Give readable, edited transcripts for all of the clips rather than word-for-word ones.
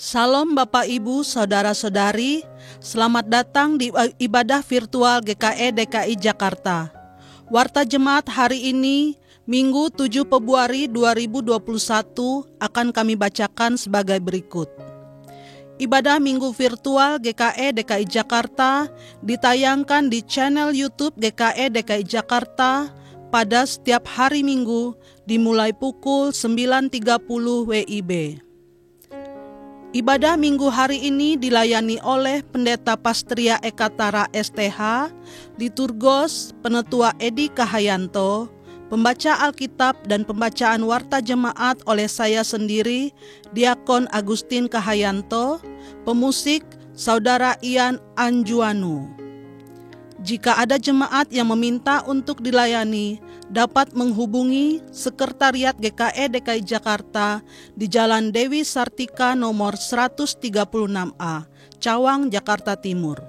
Salam Bapak Ibu, Saudara-saudari, selamat datang di ibadah virtual GKE DKI Jakarta. Warta Jemaat hari ini, Minggu 7 Februari 2021 akan kami bacakan sebagai berikut. Ibadah Minggu virtual GKE DKI Jakarta ditayangkan di channel YouTube GKE DKI Jakarta pada setiap hari Minggu dimulai pukul 9.30 WIB. Ibadah Minggu hari ini dilayani oleh Pendeta Pastria Ekatara STH, Liturgos Penetua Edi Kahayanto, pembaca Alkitab dan pembacaan Warta Jemaat oleh saya sendiri, Diakon Agustin Kahayanto, pemusik Saudara Ian Anjuanu. Jika ada jemaat yang meminta untuk dilayani, dapat menghubungi Sekretariat GKE DKI Jakarta di Jalan Dewi Sartika nomor 136A, Cawang, Jakarta Timur.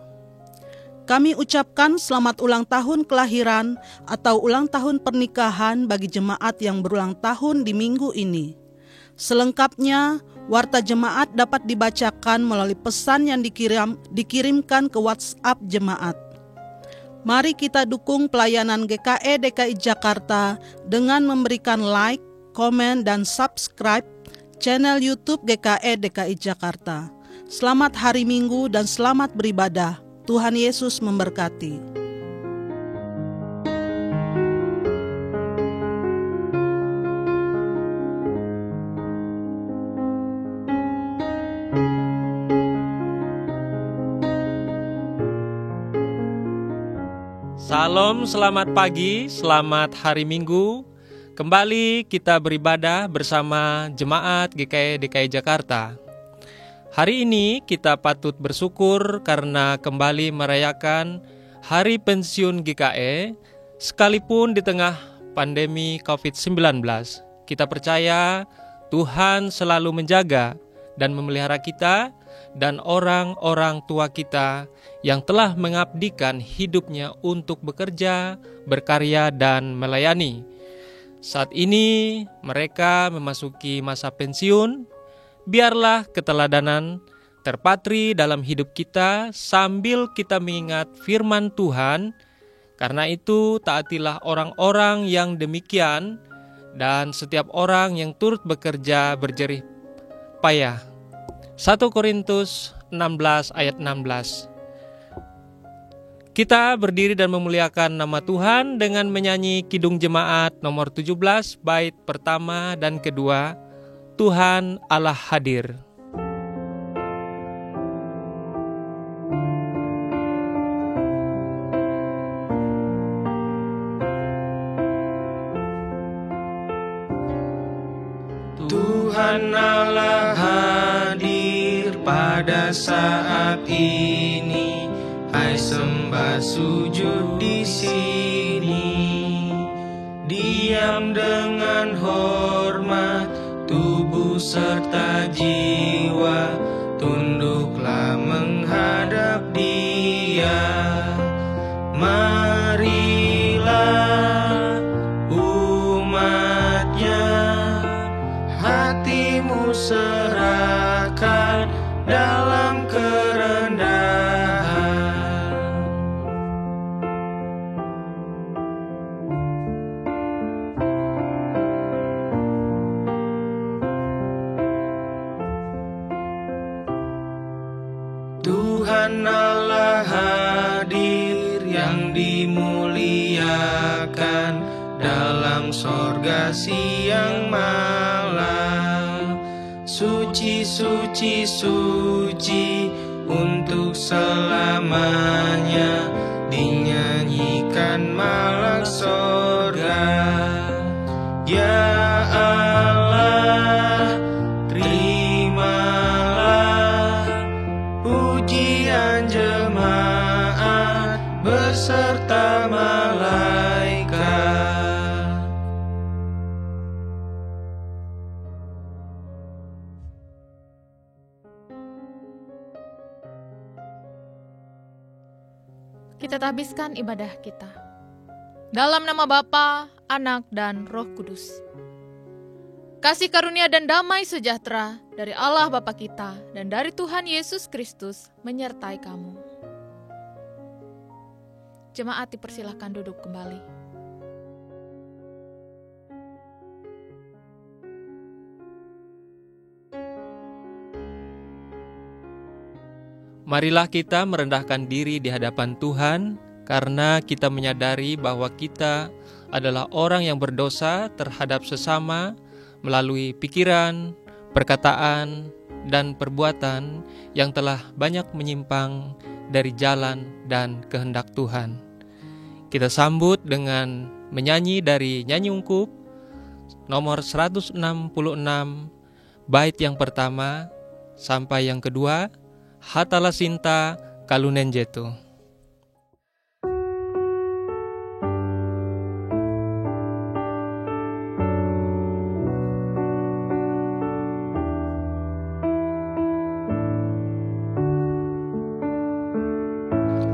Kami ucapkan selamat ulang tahun kelahiran atau ulang tahun pernikahan bagi jemaat yang berulang tahun di minggu ini. Selengkapnya, warta jemaat dapat dibacakan melalui pesan yang dikirimkan ke WhatsApp jemaat. Mari kita dukung pelayanan GKE DKI Jakarta dengan memberikan like, komen, dan subscribe channel YouTube GKE DKI Jakarta. Selamat hari Minggu dan selamat beribadah. Tuhan Yesus memberkati. Salam, selamat pagi, selamat hari Minggu. Kembali kita beribadah bersama Jemaat GKE DKI Jakarta. Hari ini kita patut bersyukur karena kembali merayakan Hari Pensiun GKE, sekalipun di tengah pandemi COVID-19. Kita percaya Tuhan selalu menjaga dan memelihara kita dan orang-orang tua kita yang telah mengabdikan hidupnya untuk bekerja, berkarya, dan melayani. Saat ini mereka memasuki masa pensiun. Biarlah keteladanan terpatri dalam hidup kita sambil kita mengingat firman Tuhan. Karena itu taatilah orang-orang yang demikian dan setiap orang yang turut bekerja berjerih payah. 1 Korintus 16 ayat 16. Kita berdiri dan memuliakan nama Tuhan dengan menyanyi Kidung Jemaat nomor 17 bait pertama dan kedua, Tuhan Allah hadir. Tuhan Allah hadir pada saat ini, hai sembah sujud di sini. Diam dengan hormat, tubuh serta jiwa, tunduklah menghadap Dia. Marilah umatnya, hatimu serahkan dalam kerendahan. Tuhan Allah hadir yang dimuliakan dalam sorga siang malam. Suci, suci, suci untuk selamanya, dinyanyikan malak sorga. Ya Allah, terimalah pujian jemaat beserta malaikat. Kita habiskan ibadah kita. Dalam nama Bapa, Anak, dan Roh Kudus. Kasih karunia dan damai sejahtera dari Allah Bapa kita dan dari Tuhan Yesus Kristus menyertai kamu. Jemaat dipersilahkan duduk kembali. Marilah kita merendahkan diri di hadapan Tuhan, karena kita menyadari bahwa kita adalah orang yang berdosa terhadap sesama melalui pikiran, perkataan, dan perbuatan yang telah banyak menyimpang dari jalan dan kehendak Tuhan. Kita sambut dengan menyanyi dari Nyanyi Ungkup nomor 166, bait yang pertama sampai yang kedua, Hatala Sinta Kalunen Jetu.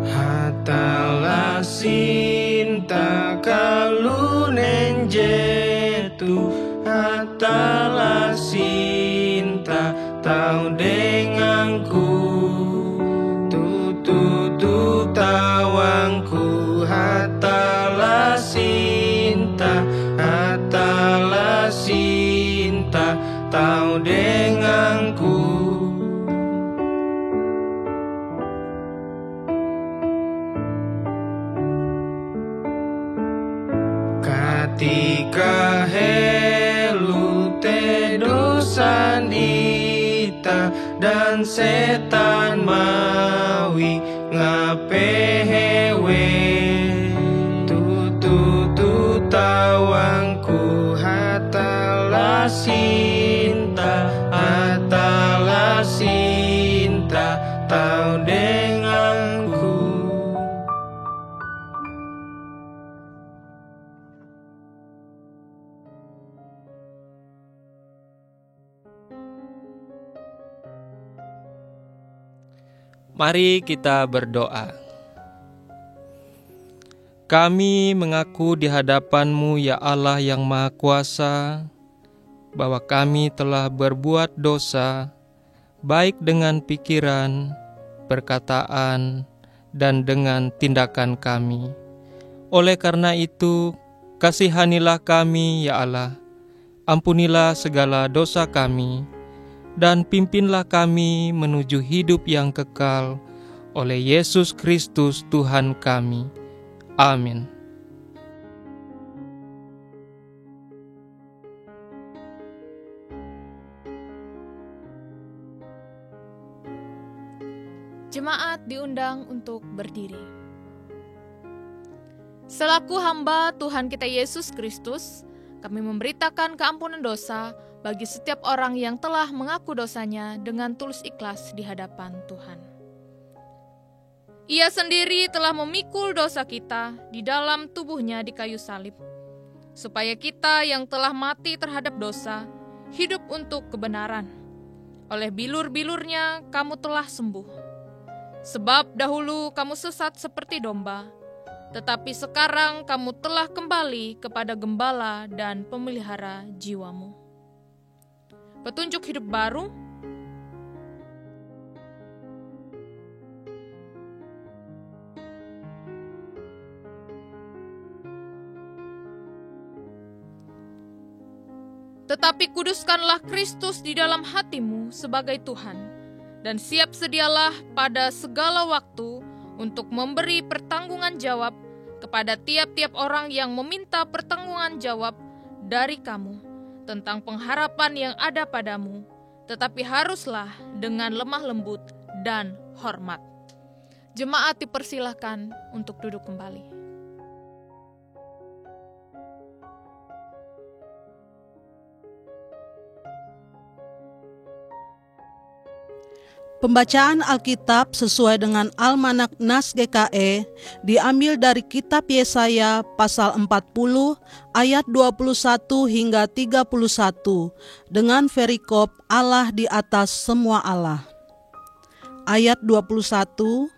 Hatala Sinta Kalunen Jetu, Hatala Sinta tau denganku, tutu tawangku. Hatala Sinta, Hatala Sinta tau denganku. Katika helu te dosandita dan setan mawi ngapehewe, tutu tawangku. Hatala Sinta, Hatala Sinta tau denganku. Mari kita berdoa. Kami mengaku di hadapan-Mu ya Allah yang Maha Kuasa, bahwa kami telah berbuat dosa, baik dengan pikiran, perkataan, dan dengan tindakan kami. Oleh karena itu, kasihanilah kami ya Allah, ampunilah segala dosa kami, dan pimpinlah kami menuju hidup yang kekal oleh Yesus Kristus Tuhan kami. Amin. Jemaat diundang untuk berdiri. Selaku hamba Tuhan kita Yesus Kristus, kami memberitakan keampunan dosa bagi setiap orang yang telah mengaku dosanya dengan tulus ikhlas di hadapan Tuhan. Ia sendiri telah memikul dosa kita di dalam tubuhnya di kayu salib, supaya kita yang telah mati terhadap dosa, hidup untuk kebenaran. Oleh bilur-bilurnya kamu telah sembuh. Sebab dahulu kamu sesat seperti domba, tetapi sekarang kamu telah kembali kepada gembala dan pemelihara jiwamu. Petunjuk hidup baru. Tetapi kuduskanlah Kristus di dalam hatimu sebagai Tuhan, dan siap sedialah pada segala waktu untuk memberi pertanggungan jawab kepada tiap-tiap orang yang meminta pertanggungan jawab dari kamu tentang pengharapan yang ada padamu, tetapi haruslah dengan lemah lembut dan hormat. Jemaat dipersilahkan untuk duduk kembali. Pembacaan Alkitab sesuai dengan Almanak Nas GKE diambil dari kitab Yesaya pasal 40 ayat 21 hingga 31 dengan perikop Allah di atas semua Allah. Ayat 21,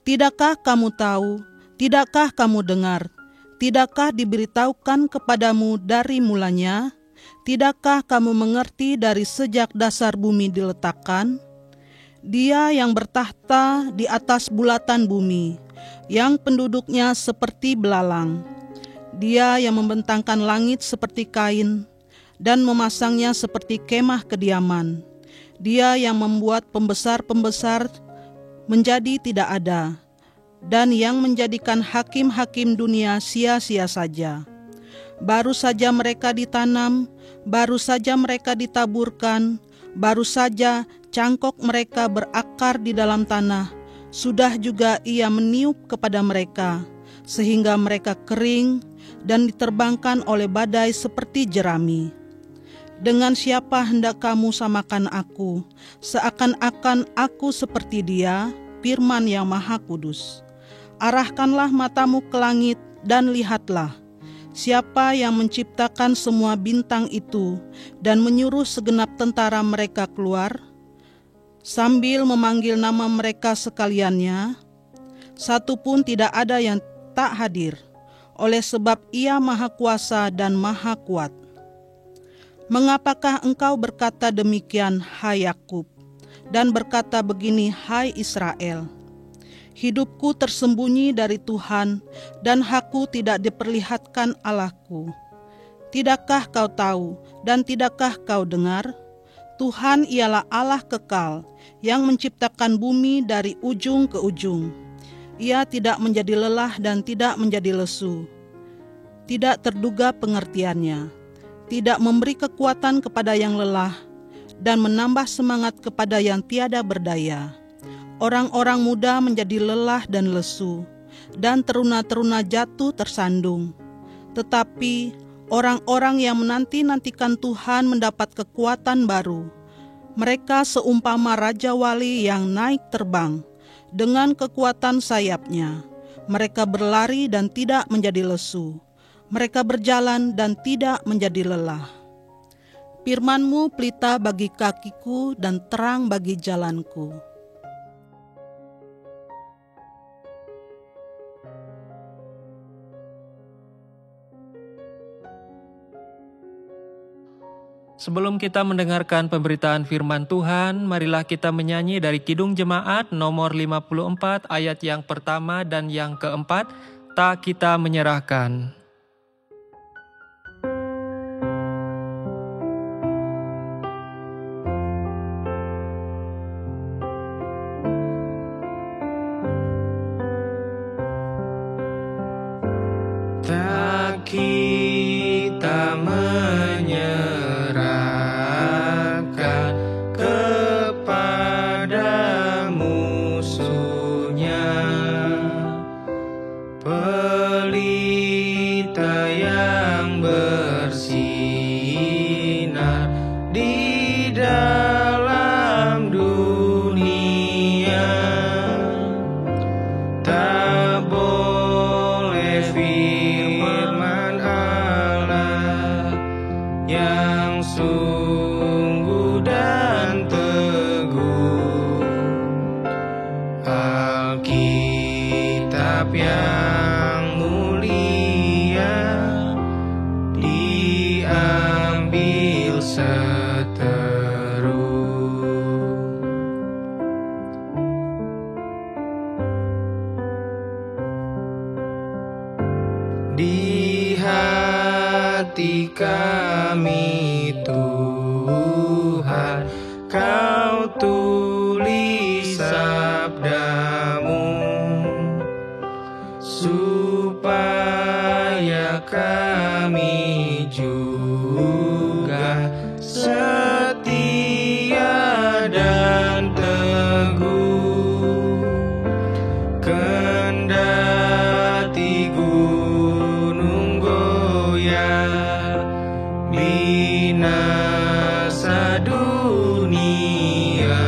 tidakkah kamu tahu, tidakkah kamu dengar, tidakkah diberitahukan kepadamu dari mulanya? Tidakkah kamu mengerti dari sejak dasar bumi diletakkan? Dia yang bertahta di atas bulatan bumi, yang penduduknya seperti belalang. Dia yang membentangkan langit seperti kain, dan memasangnya seperti kemah kediaman. Dia yang membuat pembesar-pembesar menjadi tidak ada, dan yang menjadikan hakim-hakim dunia sia-sia saja. Baru saja mereka ditanam, baru saja mereka ditaburkan, baru saja cangkok mereka berakar di dalam tanah, sudah juga ia meniup kepada mereka, sehingga mereka kering dan diterbangkan oleh badai seperti jerami. Dengan siapa hendak kamu samakan aku, seakan-akan aku seperti dia, firman yang Maha Kudus. Arahkanlah matamu ke langit dan lihatlah, siapa yang menciptakan semua bintang itu dan menyuruh segenap tentara mereka keluar, sambil memanggil nama mereka sekaliannya. Satu pun tidak ada yang tak hadir, oleh sebab ia Maha Kuasa dan Maha Kuat. Mengapakah engkau berkata demikian, hai Yakub, dan berkata begini, hai Israel? Hidupku tersembunyi dari Tuhan, dan hakku tidak diperlihatkan Allahku. Tidakkah kau tahu, dan tidakkah kau dengar? Tuhan ialah Allah kekal, yang menciptakan bumi dari ujung ke ujung. Ia tidak menjadi lelah dan tidak menjadi lesu. Tidak terduga pengertiannya, tidak memberi kekuatan kepada yang lelah, dan menambah semangat kepada yang tiada berdaya. Orang-orang muda menjadi lelah dan lesu, dan teruna-teruna jatuh tersandung. Tetapi orang-orang yang menanti-nantikan Tuhan mendapat kekuatan baru. Mereka seumpama Raja Wali yang naik terbang dengan kekuatan sayapnya. Mereka berlari dan tidak menjadi lesu. Mereka berjalan dan tidak menjadi lelah. Firman-Mu pelita bagi kakiku dan terang bagi jalanku. Sebelum kita mendengarkan pemberitaan firman Tuhan, marilah kita menyanyi dari Kidung Jemaat nomor 54 ayat yang pertama dan yang keempat, Tak Kita Menyerahkan. Tak kita menyerahkan kepada musuhnya, pelita yang bersinar di dalam dunia. Tak boleh firman Allah yang sungguh dan teguh, Alkitab yang mulia diambil seteru. Di hati kami Tuhan, Kau tulis sabdamu, supaya kami juga setia dan teguh. Kendati gunung goyah, binasa dunia,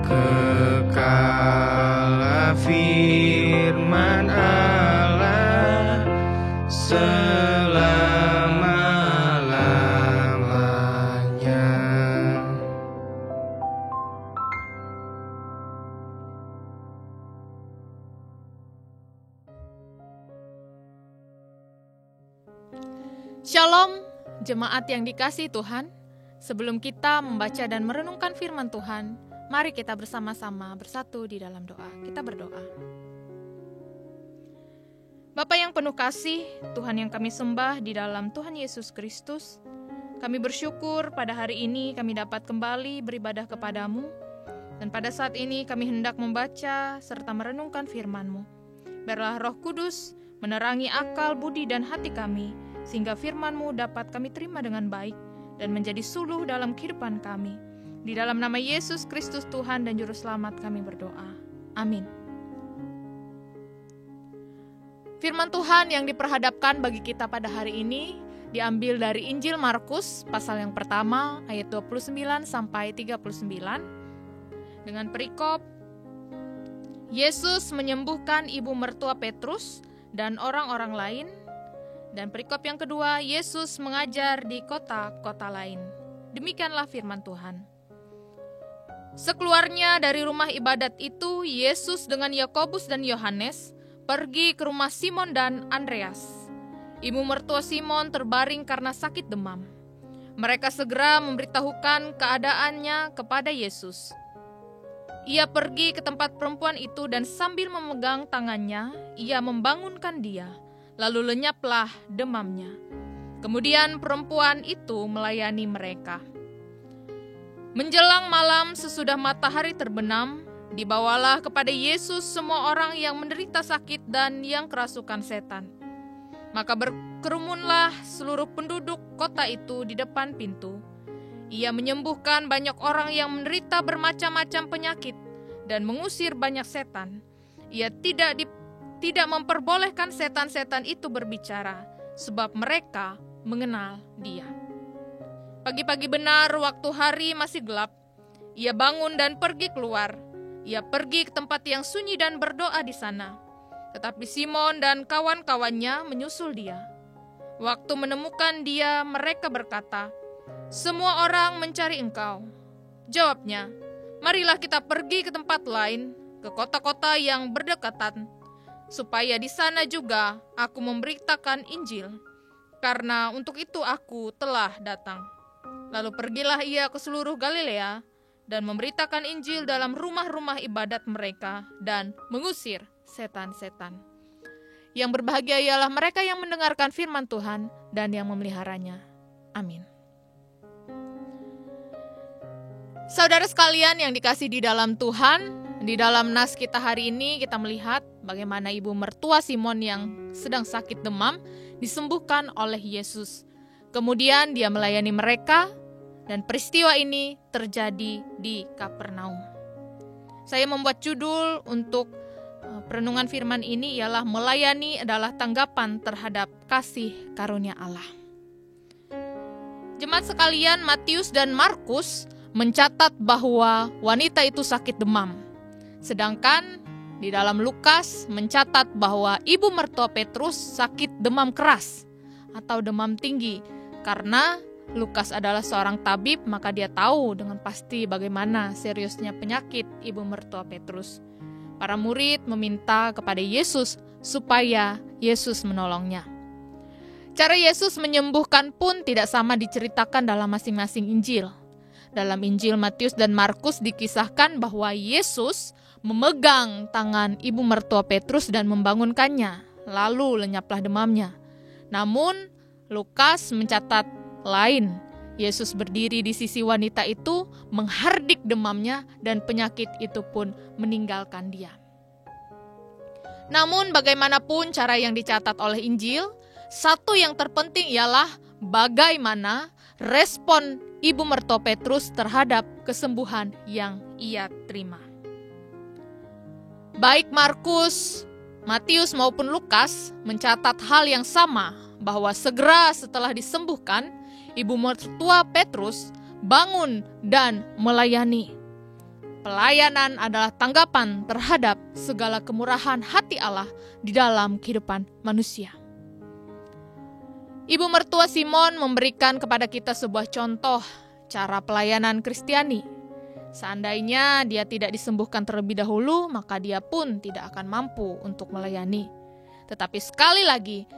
kekal firman Allah selama-lamanya. Shalom, Jemaat yang dikasihi Tuhan, sebelum kita membaca dan merenungkan firman Tuhan, mari kita bersama-sama bersatu di dalam doa. Kita berdoa. Bapa yang penuh kasih, Tuhan yang kami sembah di dalam Tuhan Yesus Kristus, kami bersyukur pada hari ini kami dapat kembali beribadah kepadamu, dan pada saat ini kami hendak membaca serta merenungkan firman-Mu. Biarlah Roh Kudus menerangi akal, budi, dan hati kami, sehingga firman-Mu dapat kami terima dengan baik dan menjadi suluh dalam kehidupan kami. Di dalam nama Yesus Kristus Tuhan dan Juru Selamat kami berdoa. Amin. Firman Tuhan yang diperhadapkan bagi kita pada hari ini diambil dari Injil Markus pasal yang pertama ayat 29 sampai 39 dengan perikop Yesus menyembuhkan ibu mertua Petrus dan orang-orang lain. Dan perikop yang kedua, Yesus mengajar di kota-kota lain. Demikianlah firman Tuhan. Sekeluarnya dari rumah ibadat itu, Yesus dengan Yakobus dan Yohanes pergi ke rumah Simon dan Andreas. Ibu mertua Simon terbaring karena sakit demam. Mereka segera memberitahukan keadaannya kepada Yesus. Ia pergi ke tempat perempuan itu dan sambil memegang tangannya, ia membangunkan dia. Lalu lenyaplah demamnya. Kemudian perempuan itu melayani mereka. Menjelang malam sesudah matahari terbenam, dibawalah kepada Yesus semua orang yang menderita sakit dan yang kerasukan setan. Maka berkerumunlah seluruh penduduk kota itu di depan pintu. Ia menyembuhkan banyak orang yang menderita bermacam-macam penyakit dan mengusir banyak setan. Ia tidak memperbolehkan setan-setan itu berbicara, sebab mereka mengenal dia. Pagi-pagi benar, waktu hari masih gelap, ia bangun dan pergi keluar. Ia pergi ke tempat yang sunyi dan berdoa di sana. Tetapi Simon dan kawan-kawannya menyusul dia. Waktu menemukan dia, mereka berkata, "Semua orang mencari engkau." Jawabnya, "Marilah kita pergi ke tempat lain, ke kota-kota yang berdekatan, supaya di sana juga aku memberitakan Injil, karena untuk itu aku telah datang." Lalu pergilah ia ke seluruh Galilea dan memberitakan Injil dalam rumah-rumah ibadat mereka dan mengusir setan-setan. Yang berbahagia ialah mereka yang mendengarkan firman Tuhan dan yang memeliharanya. Amin. Saudara sekalian yang dikasihi di dalam Tuhan, di dalam nas kita hari ini kita melihat bagaimana ibu mertua Simon yang sedang sakit demam disembuhkan oleh Yesus. Kemudian dia melayani mereka dan peristiwa ini terjadi di Kapernaum. Saya membuat judul untuk perenungan firman ini ialah melayani adalah tanggapan terhadap kasih karunia Allah. Jemaat sekalian, Matius dan Markus mencatat bahwa wanita itu sakit demam. Sedangkan di dalam Lukas mencatat bahwa ibu mertua Petrus sakit demam keras atau demam tinggi. Karena Lukas adalah seorang tabib, maka dia tahu dengan pasti bagaimana seriusnya penyakit ibu mertua Petrus. Para murid meminta kepada Yesus supaya Yesus menolongnya. Cara Yesus menyembuhkan pun tidak sama diceritakan dalam masing-masing Injil. Dalam Injil Matius dan Markus dikisahkan bahwa Yesus memegang tangan ibu mertua Petrus dan membangunkannya, lalu lenyaplah demamnya. Namun Lukas mencatat lain. Yesus berdiri di sisi wanita itu, menghardik demamnya dan penyakit itu pun meninggalkan dia. Namun bagaimanapun cara yang dicatat oleh Injil, satu yang terpenting ialah bagaimana respon ibu mertua Petrus terhadap kesembuhan yang ia terima. Baik Markus, Matius maupun Lukas mencatat hal yang sama, bahwa segera setelah disembuhkan, ibu mertua Petrus bangun dan melayani. Pelayanan adalah tanggapan terhadap segala kemurahan hati Allah di dalam kehidupan manusia. Ibu mertua Simon memberikan kepada kita sebuah contoh cara pelayanan Kristiani. Seandainya dia tidak disembuhkan terlebih dahulu, maka dia pun tidak akan mampu untuk melayani. Tetapi sekali lagi,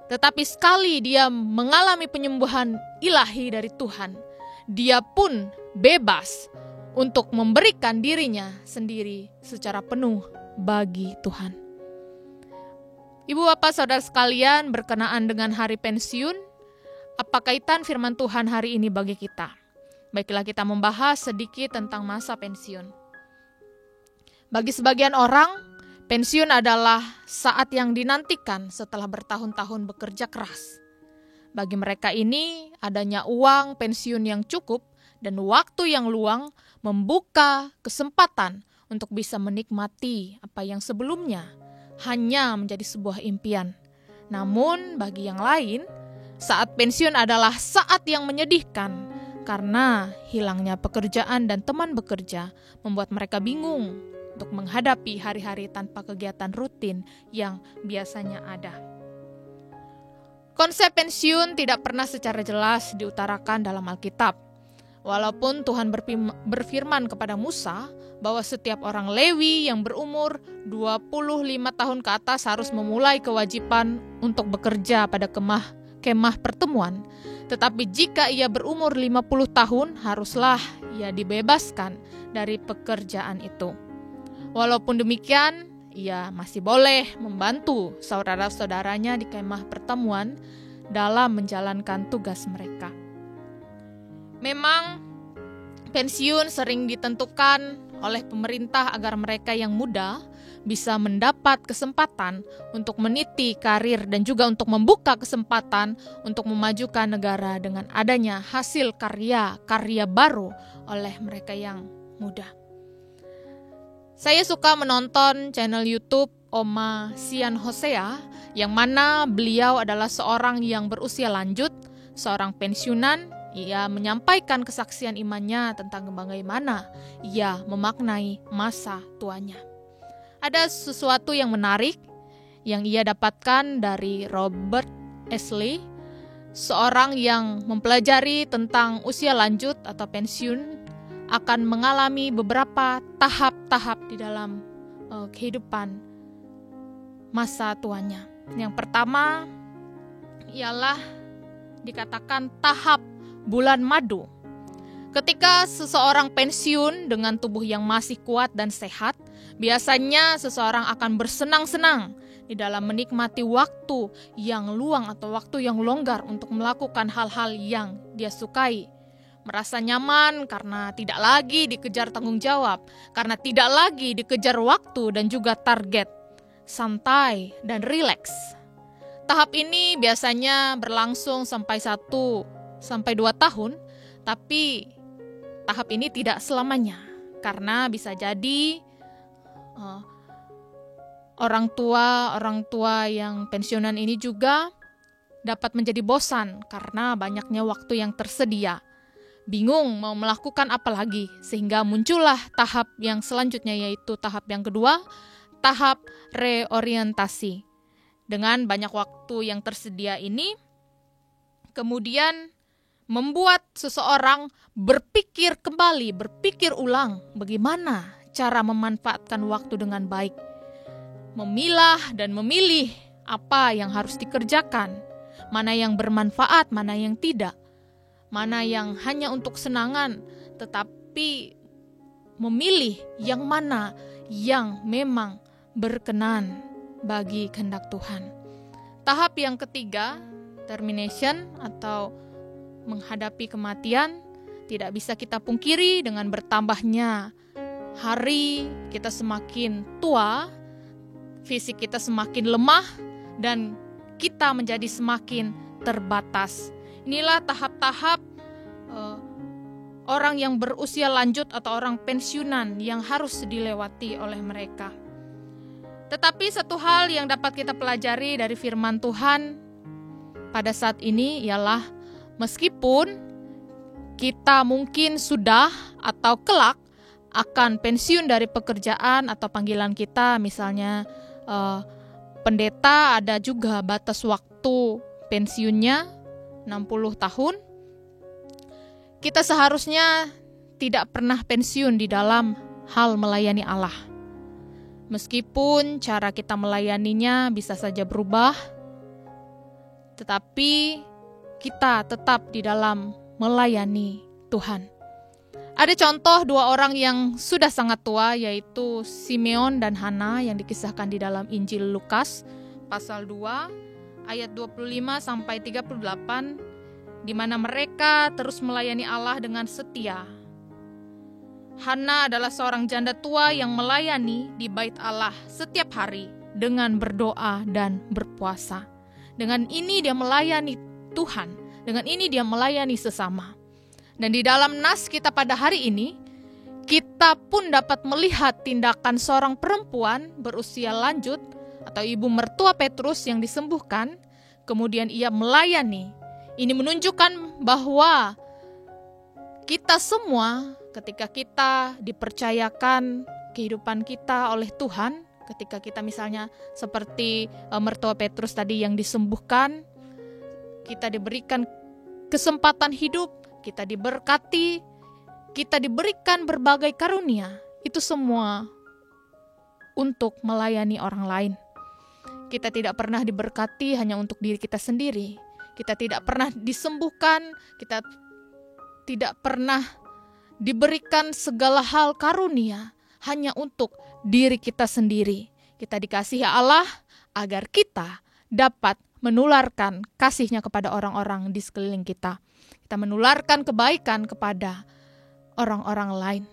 Tetapi sekali dia mengalami penyembuhan ilahi dari Tuhan, dia pun bebas untuk memberikan dirinya sendiri secara penuh bagi Tuhan. Ibu bapak saudara sekalian, berkenaan dengan hari pensiun, apa kaitan firman Tuhan hari ini bagi kita? Baiklah, kita membahas sedikit tentang masa pensiun. Bagi sebagian orang, pensiun adalah saat yang dinantikan setelah bertahun-tahun bekerja keras. Bagi mereka ini, adanya uang pensiun yang cukup dan waktu yang luang membuka kesempatan untuk bisa menikmati apa yang sebelumnya hanya menjadi sebuah impian. Namun bagi yang lain, saat pensiun adalah saat yang menyedihkan karena hilangnya pekerjaan dan teman bekerja membuat mereka bingung untuk menghadapi hari-hari tanpa kegiatan rutin yang biasanya ada. Konsep pensiun tidak pernah secara jelas diutarakan dalam Alkitab. Walaupun Tuhan berfirman kepada Musa bahwa setiap orang Lewi yang berumur 25 tahun ke atas harus memulai kewajiban untuk bekerja pada kemah pertemuan. Tetapi jika ia berumur 50 tahun, haruslah ia dibebaskan dari pekerjaan itu. Walaupun demikian, ia masih boleh membantu saudara-saudaranya di kemah pertemuan dalam menjalankan tugas mereka. Memang pensiun sering ditentukan oleh pemerintah agar mereka yang muda bisa mendapat kesempatan untuk meniti karir dan juga untuk membuka kesempatan untuk memajukan negara dengan adanya hasil karya baru oleh mereka yang muda. Saya suka menonton channel YouTube Oma Sian Hosea, yang mana beliau adalah seorang yang berusia lanjut, seorang pensiunan. Ia menyampaikan kesaksian imannya tentang bagaimana ia memaknai masa tuanya. Ada sesuatu yang menarik yang ia dapatkan dari Robert Ashley, seorang yang mempelajari tentang usia lanjut atau pensiun akan mengalami beberapa tahap-tahap di dalam kehidupan masa tuanya. Yang pertama ialah dikatakan tahap bulan madu. Ketika seseorang pensiun dengan tubuh yang masih kuat dan sehat, biasanya seseorang akan bersenang-senang di dalam menikmati waktu yang luang atau waktu yang longgar untuk melakukan hal-hal yang dia sukai. Merasa nyaman karena tidak lagi dikejar tanggung jawab, karena tidak lagi dikejar waktu dan juga target. Santai dan rileks. Tahap ini biasanya berlangsung sampai 1-2 tahun, tapi tahap ini tidak selamanya, karena bisa jadi orang tua yang pensiunan ini juga dapat menjadi bosan karena banyaknya waktu yang tersedia, bingung mau melakukan apa lagi, sehingga muncullah tahap yang selanjutnya, yaitu tahap yang kedua, tahap reorientasi. Dengan banyak waktu yang tersedia ini, kemudian membuat seseorang berpikir ulang bagaimana cara memanfaatkan waktu dengan baik. Memilah dan memilih apa yang harus dikerjakan, mana yang bermanfaat, mana yang tidak, mana yang hanya untuk senangan, tetapi memilih yang mana yang memang berkenan bagi kehendak Tuhan. Tahap yang ketiga, termination atau menghadapi kematian, tidak bisa kita pungkiri dengan bertambahnya hari, kita semakin tua, fisik kita semakin lemah, dan kita menjadi semakin terbatas. Inilah tahap-tahap orang yang berusia lanjut atau orang pensiunan yang harus dilewati oleh mereka. Tetapi satu hal yang dapat kita pelajari dari firman Tuhan pada saat ini ialah meskipun kita mungkin sudah atau kelak akan pensiun dari pekerjaan atau panggilan kita, misalnya pendeta ada juga batas waktu pensiunnya 60 tahun, kita seharusnya tidak pernah pensiun di dalam hal melayani Allah. Meskipun cara kita melayaninya bisa saja berubah, tetapi kita tetap di dalam melayani Tuhan. Ada contoh dua orang yang sudah sangat tua, yaitu Simeon dan Hana yang dikisahkan di dalam Injil Lukas pasal 2 ayat 25 sampai 38, di mana mereka terus melayani Allah dengan setia. Hana adalah seorang janda tua yang melayani di bait Allah setiap hari dengan berdoa dan berpuasa. Dengan ini dia melayani Tuhan, dengan ini dia melayani sesama. Dan di dalam nas kita pada hari ini, kita pun dapat melihat tindakan seorang perempuan berusia lanjut atau ibu mertua Petrus yang disembuhkan, kemudian ia melayani. Ini menunjukkan bahwa kita semua ketika kita dipercayakan kehidupan kita oleh Tuhan, ketika kita misalnya seperti mertua Petrus tadi yang disembuhkan, kita diberikan kesempatan hidup, kita diberkati, kita diberikan berbagai karunia, itu semua untuk melayani orang lain. Kita tidak pernah diberkati hanya untuk diri kita sendiri. Kita tidak pernah disembuhkan, kita tidak pernah diberikan segala hal karunia hanya untuk diri kita sendiri. Kita dikasihi Allah agar kita dapat menularkan kasih-Nya kepada orang-orang di sekeliling kita. Kita menularkan kebaikan kepada orang-orang lain.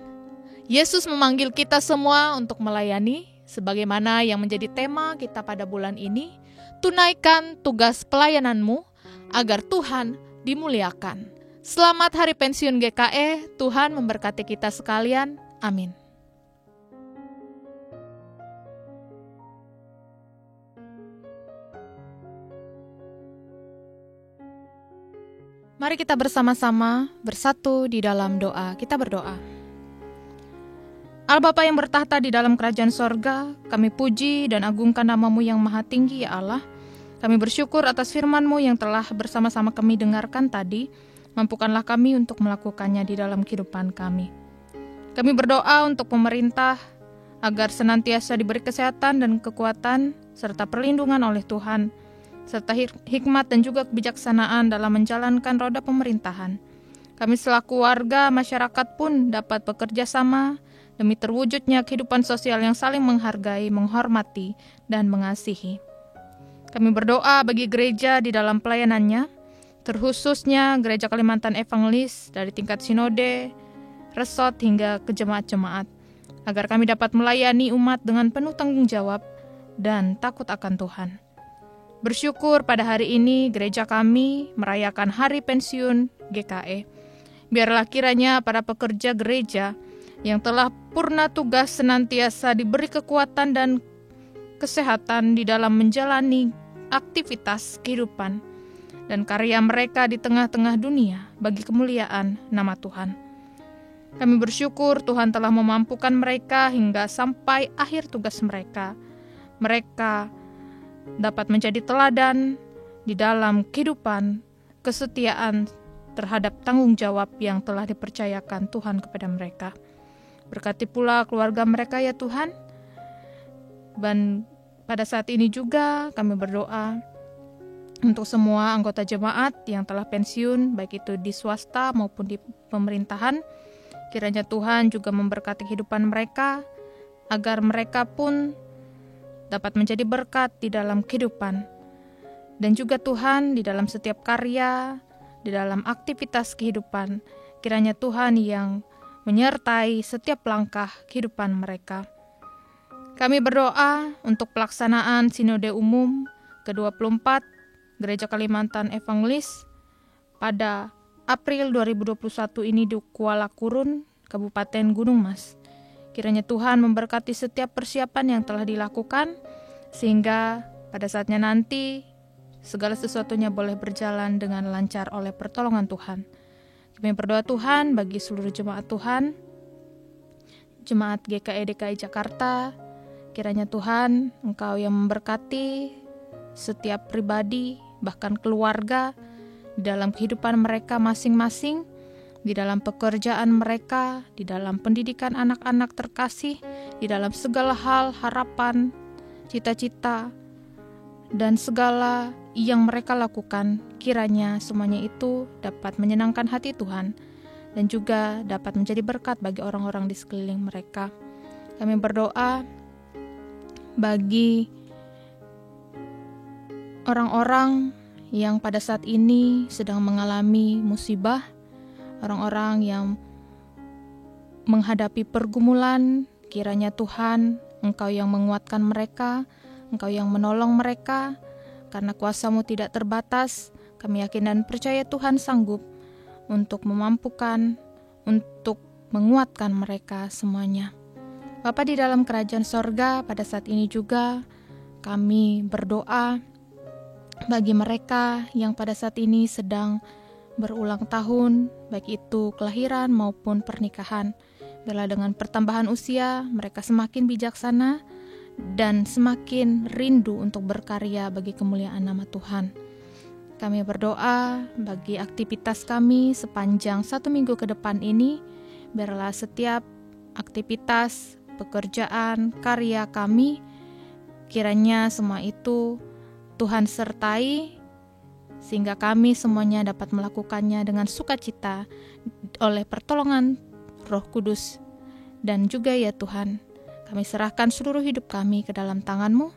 Yesus memanggil kita semua untuk melayani, sebagaimana yang menjadi tema kita pada bulan ini. Tunaikan tugas pelayananmu agar Tuhan dimuliakan. Selamat Hari Pensiun GKE, Tuhan memberkati kita sekalian. Amin. Mari kita bersama-sama bersatu di dalam doa. Kita berdoa. Allah Bapa yang bertahta di dalam kerajaan sorga, kami puji dan agungkan nama-Mu yang maha tinggi, ya Allah. Kami bersyukur atas firman-Mu yang telah bersama-sama kami dengarkan tadi. Mampukanlah kami untuk melakukannya di dalam kehidupan kami. Kami berdoa untuk pemerintah agar senantiasa diberi kesehatan dan kekuatan serta perlindungan oleh Tuhan, serta hikmat dan juga kebijaksanaan dalam menjalankan roda pemerintahan. Kami selaku warga masyarakat pun dapat bekerja sama demi terwujudnya kehidupan sosial yang saling menghargai, menghormati, dan mengasihi. Kami berdoa bagi gereja di dalam pelayanannya, terkhususnya Gereja Kalimantan Evangelis dari tingkat sinode, resort hingga ke jemaat-jemaat, agar kami dapat melayani umat dengan penuh tanggung jawab dan takut akan Tuhan. Bersyukur pada hari ini gereja kami merayakan Hari Pensiun GKE. Biarlah kiranya para pekerja gereja yang telah purna tugas senantiasa diberi kekuatan dan kesehatan di dalam menjalani aktivitas kehidupan dan karya mereka di tengah-tengah dunia bagi kemuliaan nama Tuhan. Kami bersyukur Tuhan telah memampukan mereka hingga sampai akhir tugas mereka. Mereka dapat menjadi teladan di dalam kehidupan kesetiaan terhadap tanggung jawab yang telah dipercayakan Tuhan kepada mereka. Berkati pula keluarga mereka ya Tuhan. Dan pada saat ini juga kami berdoa untuk semua anggota jemaat yang telah pensiun, baik itu di swasta maupun di pemerintahan. Kiranya Tuhan juga memberkati kehidupan mereka, agar mereka pun dapat menjadi berkat di dalam kehidupan. Dan juga Tuhan di dalam setiap karya, di dalam aktivitas kehidupan, kiranya Tuhan yang menyertai setiap langkah kehidupan mereka. Kami berdoa untuk pelaksanaan Sinode Umum ke-24 Gereja Kalimantan Evangelis pada April 2021 ini di Kuala Kurun, Kabupaten Gunung Mas. Kiranya Tuhan memberkati setiap persiapan yang telah dilakukan, sehingga pada saatnya nanti segala sesuatunya boleh berjalan dengan lancar oleh pertolongan Tuhan. Kami berdoa Tuhan bagi seluruh jemaat Tuhan, jemaat GKE DKI Jakarta. Kiranya Tuhan Engkau yang memberkati setiap pribadi, bahkan keluarga, di dalam kehidupan mereka masing-masing, di dalam pekerjaan mereka, di dalam pendidikan anak-anak terkasih, di dalam segala hal, harapan, cita-cita, dan segala yang mereka lakukan, kiranya semuanya itu dapat menyenangkan hati Tuhan dan juga dapat menjadi berkat bagi orang-orang di sekeliling mereka. Kami berdoa bagi orang-orang yang pada saat ini sedang mengalami musibah, orang-orang yang menghadapi pergumulan, kiranya Tuhan, Engkau yang menguatkan mereka, Engkau yang menolong mereka, karena kuasa-Mu tidak terbatas. Kami yakin dan percaya Tuhan sanggup untuk memampukan, untuk menguatkan mereka semuanya. Bapa di dalam kerajaan sorga, pada saat ini juga kami berdoa bagi mereka yang pada saat ini sedang berulang tahun, baik itu kelahiran maupun pernikahan. Bila dengan pertambahan usia, mereka semakin bijaksana dan semakin rindu untuk berkarya bagi kemuliaan nama Tuhan. Kami berdoa bagi aktivitas kami sepanjang 1 minggu ke depan ini, biarlah setiap aktivitas, pekerjaan, karya kami, kiranya semua itu Tuhan sertai, sehingga kami semuanya dapat melakukannya dengan sukacita oleh pertolongan Roh Kudus. Dan juga ya Tuhan, kami serahkan seluruh hidup kami ke dalam tangan-Mu.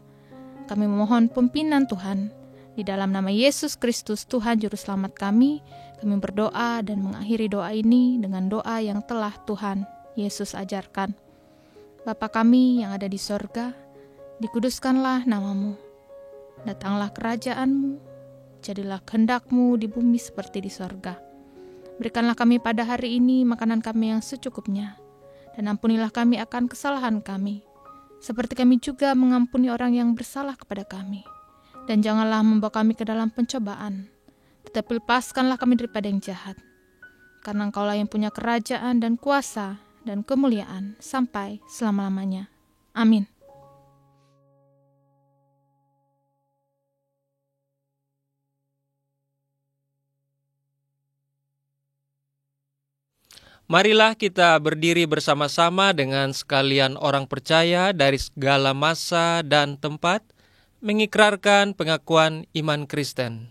Kami memohon pimpinan Tuhan. Di dalam nama Yesus Kristus, Tuhan Juru Selamat kami berdoa dan mengakhiri doa ini dengan doa yang telah Tuhan Yesus ajarkan. Bapa kami yang ada di sorga, dikuduskanlah nama-Mu. Datanglah kerajaan-Mu, jadilah kehendak-Mu di bumi seperti di sorga. Berikanlah kami pada hari ini makanan kami yang secukupnya. Dan ampunilah kami akan kesalahan kami, seperti kami juga mengampuni orang yang bersalah kepada kami. Dan janganlah membawa kami ke dalam pencobaan, tetapi lepaskanlah kami daripada yang jahat. Karena Engkaulah yang punya kerajaan dan kuasa dan kemuliaan sampai selama-lamanya. Amin. Marilah kita berdiri bersama-sama dengan sekalian orang percaya dari segala masa dan tempat, mengikrarkan pengakuan iman Kristen.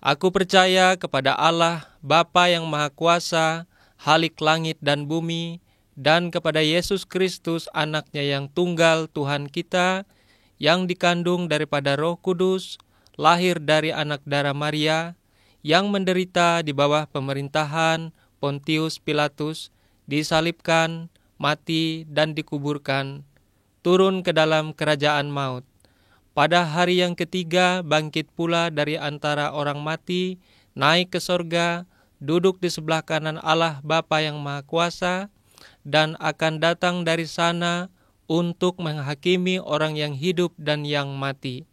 Aku percaya kepada Allah, Bapa yang Maha Kuasa, Khalik langit dan bumi, dan kepada Yesus Kristus, Anak-Nya yang tunggal Tuhan kita, yang dikandung daripada Roh Kudus, lahir dari anak darah Maria, yang menderita di bawah pemerintahan Pontius Pilatus, disalibkan, mati, dan dikuburkan, turun ke dalam kerajaan maut. Pada hari yang ketiga bangkit pula dari antara orang mati, naik ke sorga, duduk di sebelah kanan Allah Bapa yang Maha Kuasa, dan akan datang dari sana untuk menghakimi orang yang hidup dan yang mati.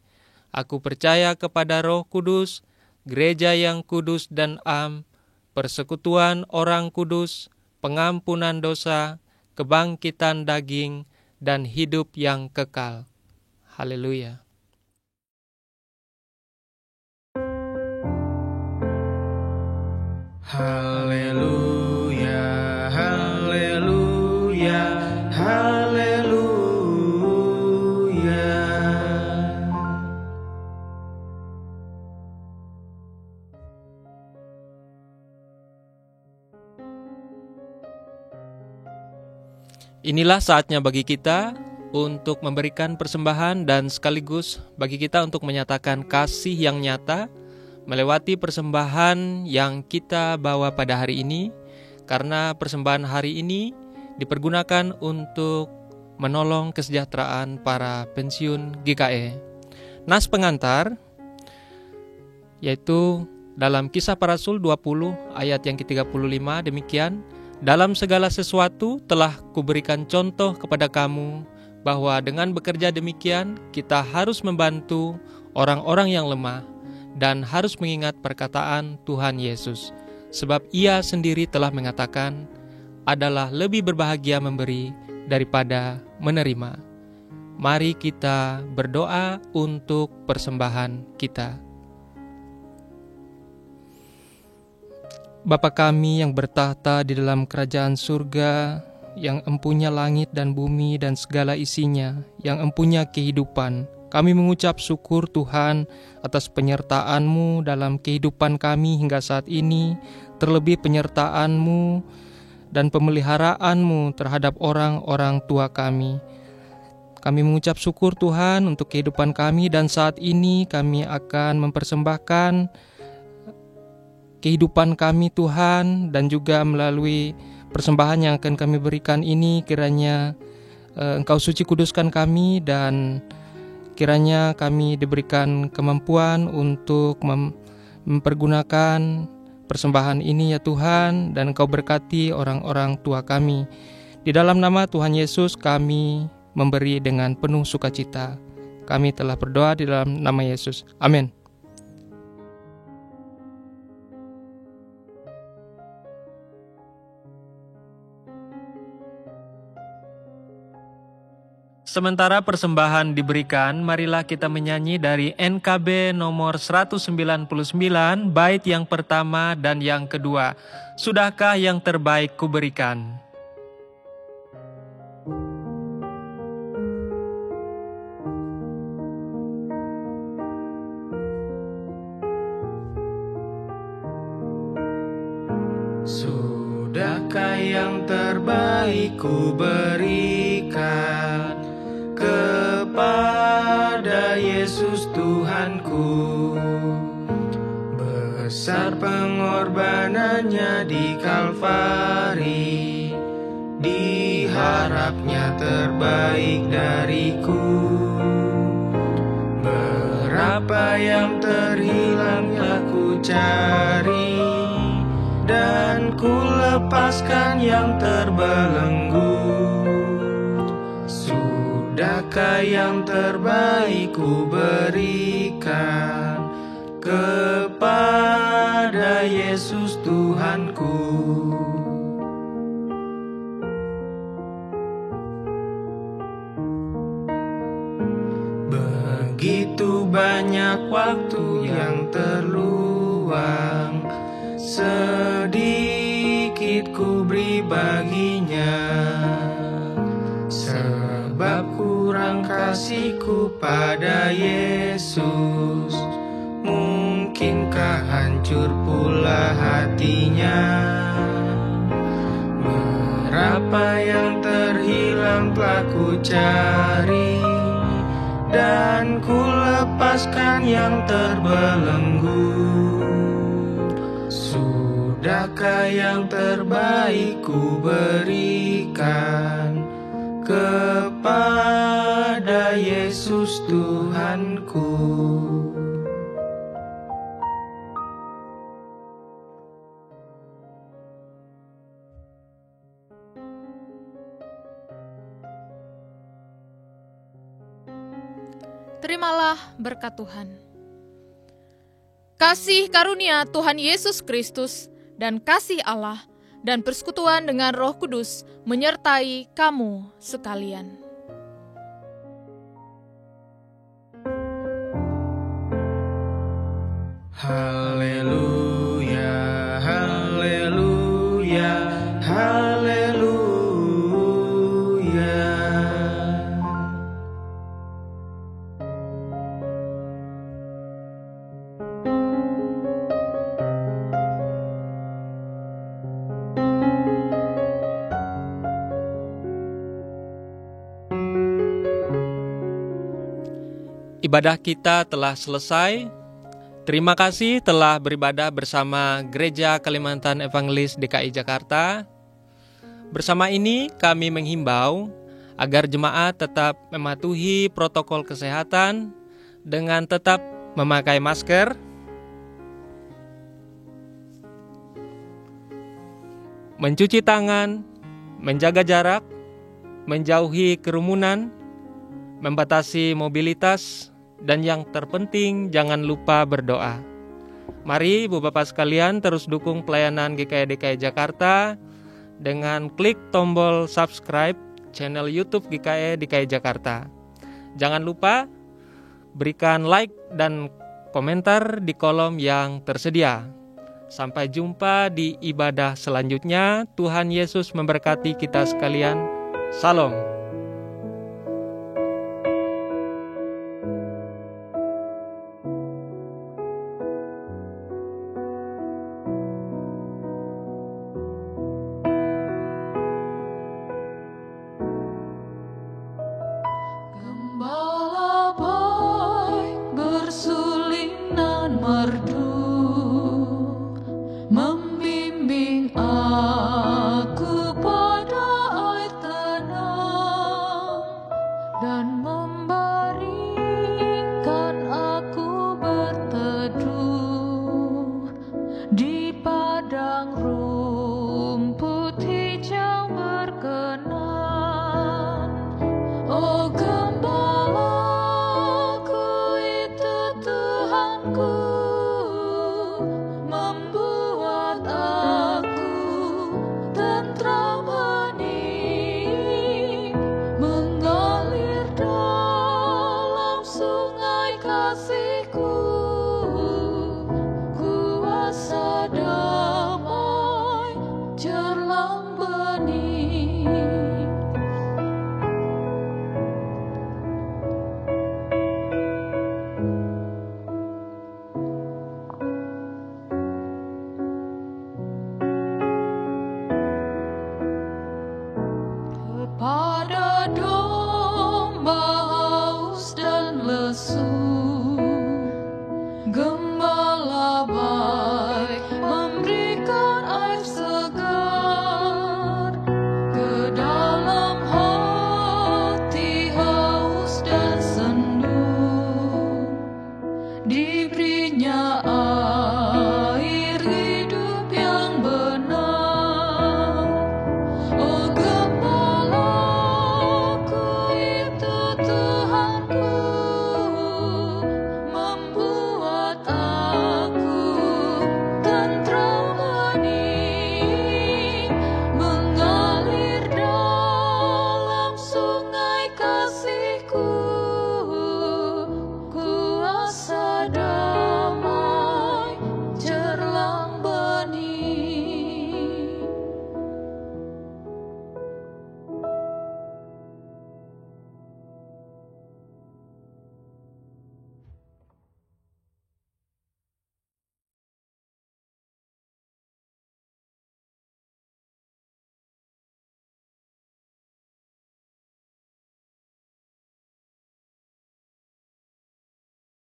Aku percaya kepada Roh Kudus, gereja yang kudus dan am, persekutuan orang kudus, pengampunan dosa, kebangkitan daging, dan hidup yang kekal. Haleluya. Haleluya, haleluya, haleluya. Inilah saatnya bagi kita untuk memberikan persembahan dan sekaligus bagi kita untuk menyatakan kasih yang nyata melewati persembahan yang kita bawa pada hari ini, karena persembahan hari ini dipergunakan untuk menolong kesejahteraan para pensiun GKE. Nas pengantar yaitu dalam Kisah Para Rasul 20 ayat yang ke-35 demikian, dalam segala sesuatu telah kuberikan contoh kepada kamu bahwa dengan bekerja demikian kita harus membantu orang-orang yang lemah dan harus mengingat perkataan Tuhan Yesus. Sebab Ia sendiri telah mengatakan, adalah lebih berbahagia memberi daripada menerima. Mari kita berdoa untuk persembahan kita. Bapa kami yang bertahta di dalam kerajaan surga, yang empunya langit dan bumi dan segala isinya, yang empunya kehidupan, Kami mengucap syukur Tuhan atas penyertaan-Mu dalam kehidupan kami hingga saat ini, terlebih penyertaan-Mu dan pemeliharaan-Mu terhadap orang-orang tua kami. Kami mengucap syukur Tuhan untuk kehidupan kami, dan saat ini kami akan mempersembahkan kehidupan kami Tuhan, dan juga melalui persembahan yang akan kami berikan ini, kiranya Engkau suci kuduskan kami, dan kiranya kami diberikan kemampuan untuk mempergunakan persembahan ini ya Tuhan, dan Engkau berkati orang-orang tua kami. Di dalam nama Tuhan Yesus kami memberi dengan penuh sukacita. Kami telah berdoa di dalam nama Yesus. Amin. Sementara persembahan diberikan, marilah kita menyanyi dari NKB nomor 199, bait yang pertama dan yang kedua. Sudahkah yang terbaik kuberikan? Sudahkah yang terbaik ku berikan kepada Yesus Tuhanku? Besar pengorbanannya di Kalvari, diharapnya terbaik dariku. Berapa yang terhilang aku cari, dan ku lepaskan yang terbelenggu. Sudahkah yang terbaik ku berikan kepada Yesus Tuhanku? Begitu banyak waktu yang terluang, sedikit ku beri baginya. Sebab kurang kasihku pada Yesus, mungkinkah hancur pula hatinya? Berapa yang terhilang telah ku cari, dan ku lepaskan yang terbelenggu. Sudahkah yang terbaik ku berikan kepada Yesus Tuhanku? Terimalah berkat Tuhan. Kasih karunia Tuhan Yesus Kristus dan kasih Allah dan persekutuan dengan Roh Kudus menyertai kamu sekalian. Haleluya, haleluya, haleluya. Ibadah kita telah selesai. Terima kasih telah beribadah bersama Gereja Kalimantan Evangelis DKI Jakarta. Bersama ini kami menghimbau agar jemaat tetap mematuhi protokol kesehatan dengan tetap memakai masker, mencuci tangan, menjaga jarak, menjauhi kerumunan, membatasi mobilitas, dan yang terpenting jangan lupa berdoa. Mari Ibu Bapak sekalian terus dukung pelayanan GKI DKI Jakarta dengan klik tombol subscribe channel YouTube GKI DKI Jakarta. Jangan lupa berikan like dan komentar di kolom yang tersedia. Sampai jumpa di ibadah selanjutnya. Tuhan Yesus memberkati kita sekalian. Salam. merdu, membimbing aku pada air tenang, dan membaringkan aku berteduh di padang rumput hijau berkenan. Oh gembalaku itu Tuhanku, membuat aku tentram hening, mengalir dalam sungai kasih-Ku, kuasa damai jelang bening. Kepada domba haus dan lesu, gembala baik memberikan air segar. Ke dalam hati haus dan sendu, diberinya